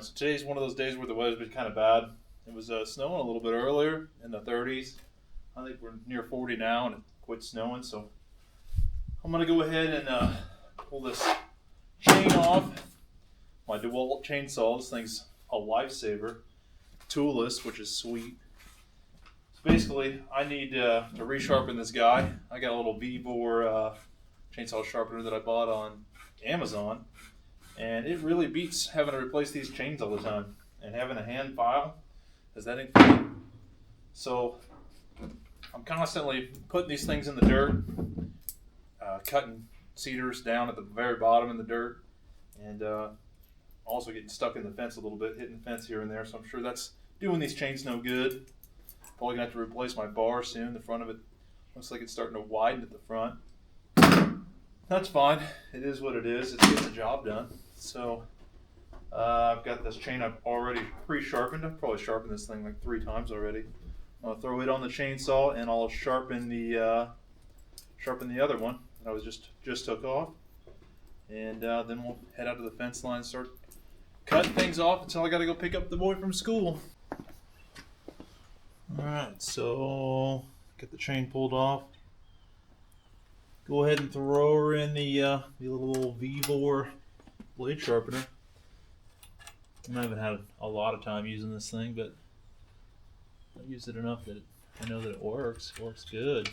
so today's one of those days where the weather's been kind of bad. It was snowing a little bit earlier in the 30s. I think we're near 40 now and it quit snowing, so I'm going to go ahead and pull this chain off. My DeWalt chainsaw, this thing's a lifesaver. Toolless, which is sweet. So basically, I need to resharpen this guy. I got a little V-bore chainsaw sharpener that I bought on Amazon. And it really beats having to replace these chains all the time. And having a hand file, is that included? So I'm constantly putting these things in the dirt, cutting cedars down at the very bottom in the dirt, and also getting stuck in the fence a little bit, hitting the fence here and there. So I'm sure that's doing these chains no good. Probably gonna have to replace my bar soon. The front of it looks like it's starting to widen at the front. That's fine. It is what it is. It's getting the job done. So I've got this chain I've already pre-sharpened. I've probably sharpened this thing like 3 times already. I'll throw it on the chainsaw and I'll sharpen the other one that I was just took off. And then we'll head out to the fence line and start cutting things off until I got to go pick up the boy from school. All right, so get the chain pulled off. Go ahead and throw her in the little V-bore blade sharpener. I haven't had a lot of time using this thing, but I use it enough that I know that it works. It works good.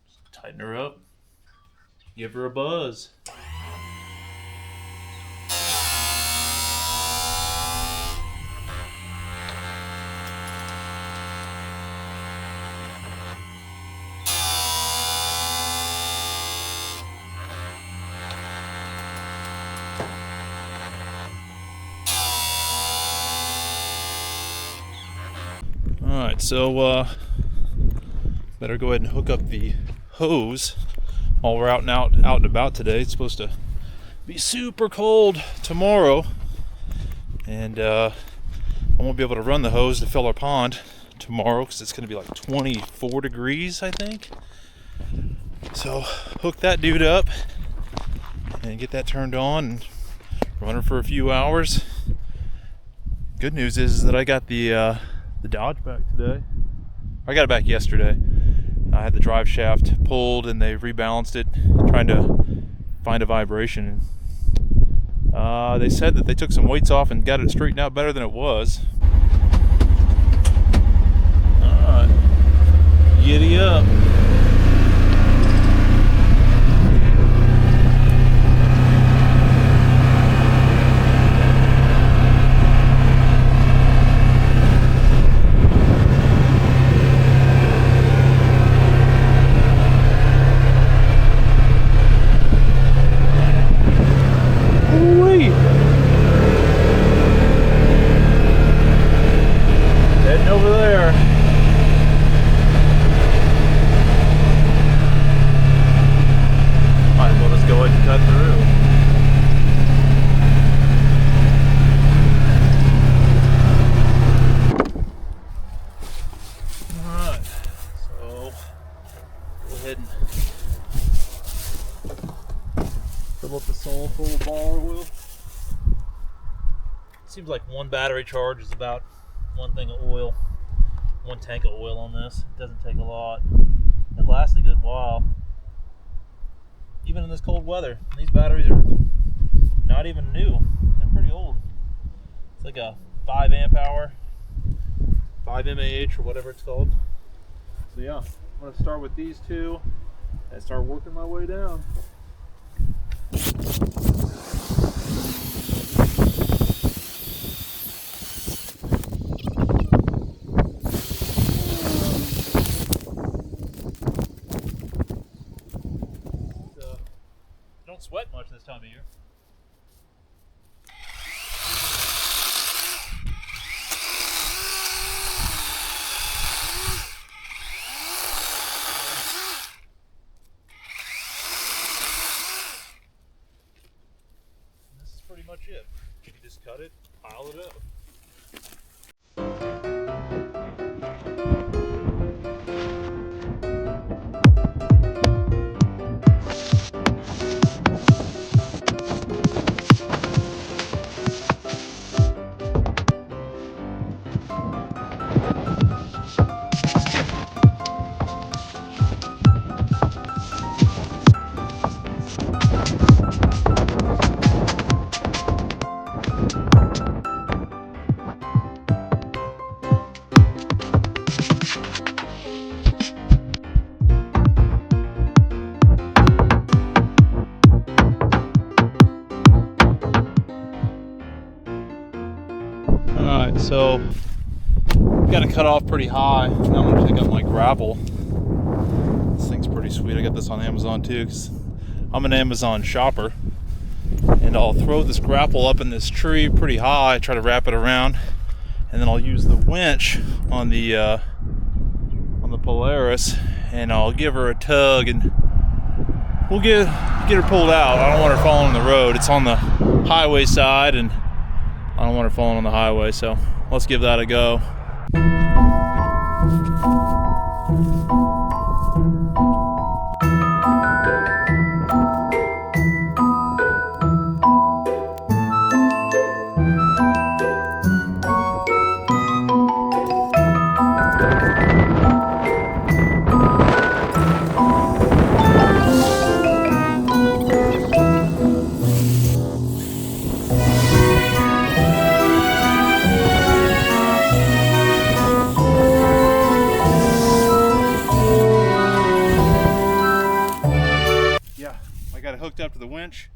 Just tighten her up. Give her a buzz. Alright, so better go ahead and hook up the hose while we're out and about today. It's supposed to be super cold tomorrow, and I won't be able to run the hose to fill our pond tomorrow because it's going to be like 24 degrees, I think. So hook that dude up and get that turned on and run her for a few hours. Good news is that I got the Dodge back today. I got it back yesterday. I had the drive shaft pulled and they rebalanced it, trying to find a vibration. They said that they took some weights off and got it straightened out better than it was. Alright, giddy up. Fill up the saw full of bar oil. Seems like one battery charge is about one tank of oil on this. It doesn't take a lot. It lasts a good while, even in this cold weather. These batteries are not even new. They're pretty old. It's like a 5 amp hour, 5 mAh or whatever it's called. So yeah, I'm gonna start with these two and start working my way down. Don't sweat much this time of year. This is pretty much it. You just cut it, pile it up. So got to cut off pretty high. Now I'm gonna pick up my grapple. This thing's pretty sweet. I got this on Amazon too because I'm an Amazon shopper. And I'll throw this grapple up in this tree pretty high, try to wrap it around, and then I'll use the winch on the Polaris, and I'll give her a tug, and we'll get her pulled out. I don't want her falling on the road. It's on the highway side, and I don't want her falling on the highway, so let's give that a go. Hooked up to the winch.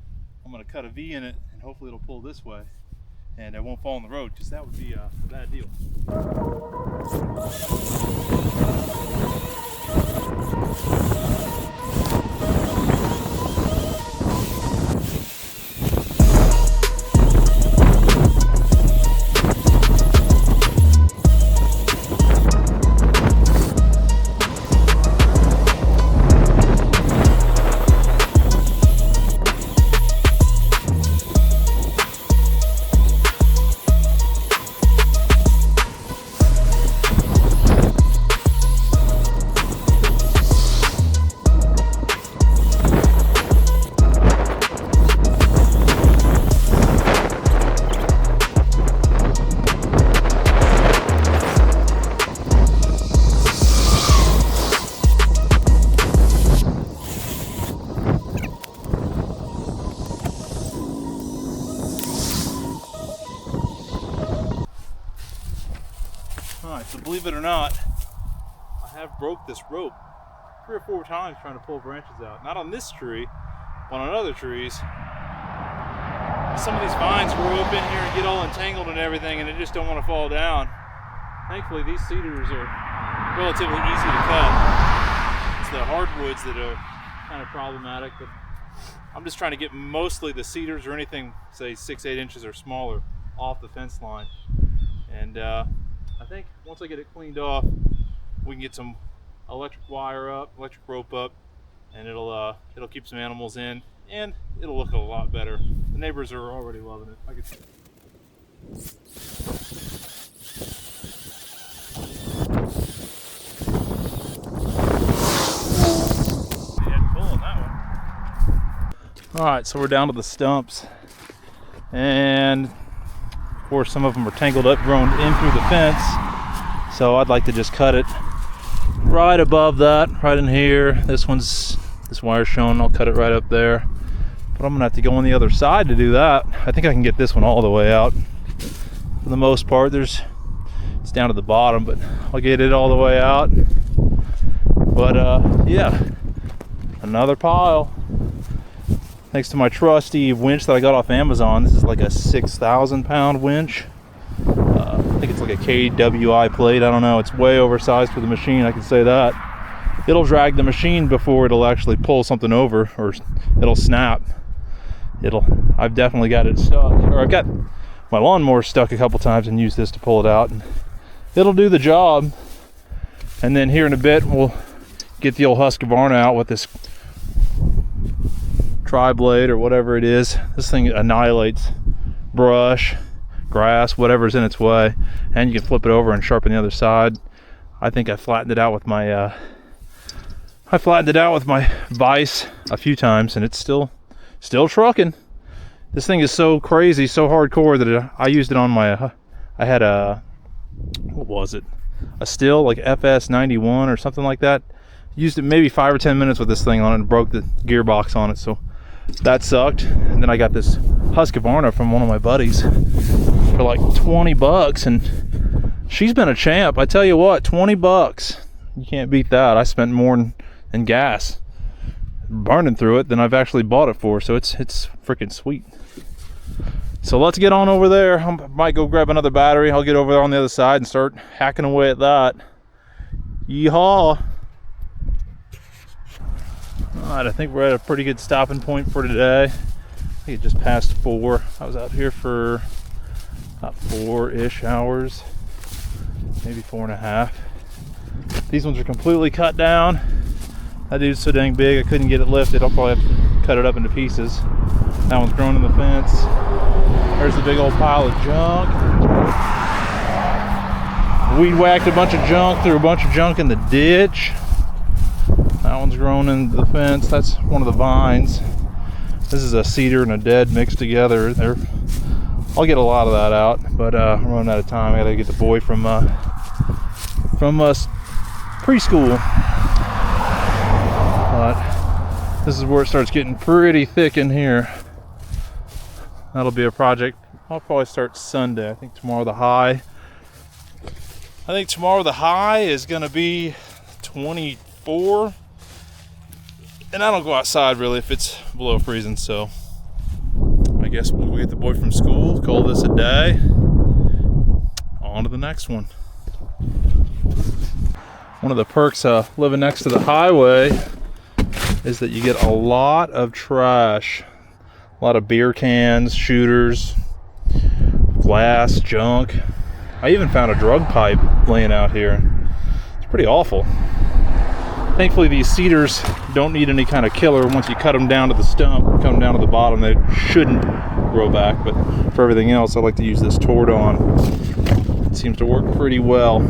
I'm going to cut a V in it and hopefully it'll pull this way and it won't fall on the road, because that would be a bad deal. Alright, so believe it or not, I have broke this rope 3 or 4 times trying to pull branches out. Not on this tree, but on other trees. Some of these vines grow up in here and get all entangled and everything, and they just don't want to fall down. Thankfully, these cedars are relatively easy to cut. It's the hardwoods that are kind of problematic, but I'm just trying to get mostly the cedars or anything, say 6-8 inches or smaller, off the fence line. And I think once I get it cleaned off, we can get some electric rope up, and it'll keep some animals in, and it'll look a lot better. The neighbors are already loving it. I can see. All right, so we're down to the stumps, and of course some of them are tangled up, grown in through the fence, so I'd like to just cut it right above that, right in here. This wire's showing, I'll cut it right up there, but I'm gonna have to go on the other side to do that. I think I can get this one all the way out for the most part. It's down to the bottom, but I'll get it all the way out. But yeah, another pile. Thanks to my trusty winch that I got off Amazon. This is like a 6,000 pound winch. I think it's like a KWI plate. I don't know. It's way oversized for the machine, I can say that. It'll drag the machine before it'll actually pull something over, or it'll snap. I've definitely got it stuck, or I've got my lawnmower stuck a couple times and used this to pull it out, and it'll do the job. And then here in a bit we'll get the old Husqvarna out with this tri-blade or whatever it is. This thing annihilates brush, grass, whatever's in its way, and you can flip it over and sharpen the other side. I think I flattened it out with my vise a few times, and it's still trucking. This thing is so crazy, so hardcore that I used it on my I had a, what was it, a Stihl, like FS91 or something like that. Used it maybe 5 or 10 minutes with this thing on it and broke the gearbox on it, so that sucked. And then I got this Husqvarna from one of my buddies for like 20 bucks, and she's been a champ. I tell you what, 20 bucks, you can't beat that. I spent more in gas burning through it than I've actually bought it for, so it's freaking sweet. So let's get on over there. I might go grab another battery. I'll get over there on the other side and start hacking away at that. Yeehaw! Alright, I think we're at a pretty good stopping point for today. I think it just passed 4. I was out here for about 4-ish hours, maybe 4.5. These ones are completely cut down. That dude's so dang big I couldn't get it lifted. I'll probably have to cut it up into pieces. That one's growing in the fence. There's the big old pile of junk. Weed whacked a bunch of junk, threw a bunch of junk in the ditch. That one's grown in the fence. That's one of the vines. This is a cedar and a dead mixed together. I'll get a lot of that out, but I'm running out of time. I gotta get the boy from preschool. But this is where it starts getting pretty thick in here. That'll be a project. I'll probably start Sunday. I think tomorrow the high is gonna be 24. And I don't go outside really if it's below freezing, so I guess we'll get the boy from school, call this a day. On to the next one. One of the perks of living next to the highway is that you get a lot of trash. A lot of beer cans, shooters, glass, junk. I even found a drug pipe laying out here. It's pretty awful. Thankfully these cedars don't need any kind of killer. Once you cut them down to the stump, cut them down to the bottom, they shouldn't grow back. But for everything else, I like to use this Tordon. It seems to work pretty well.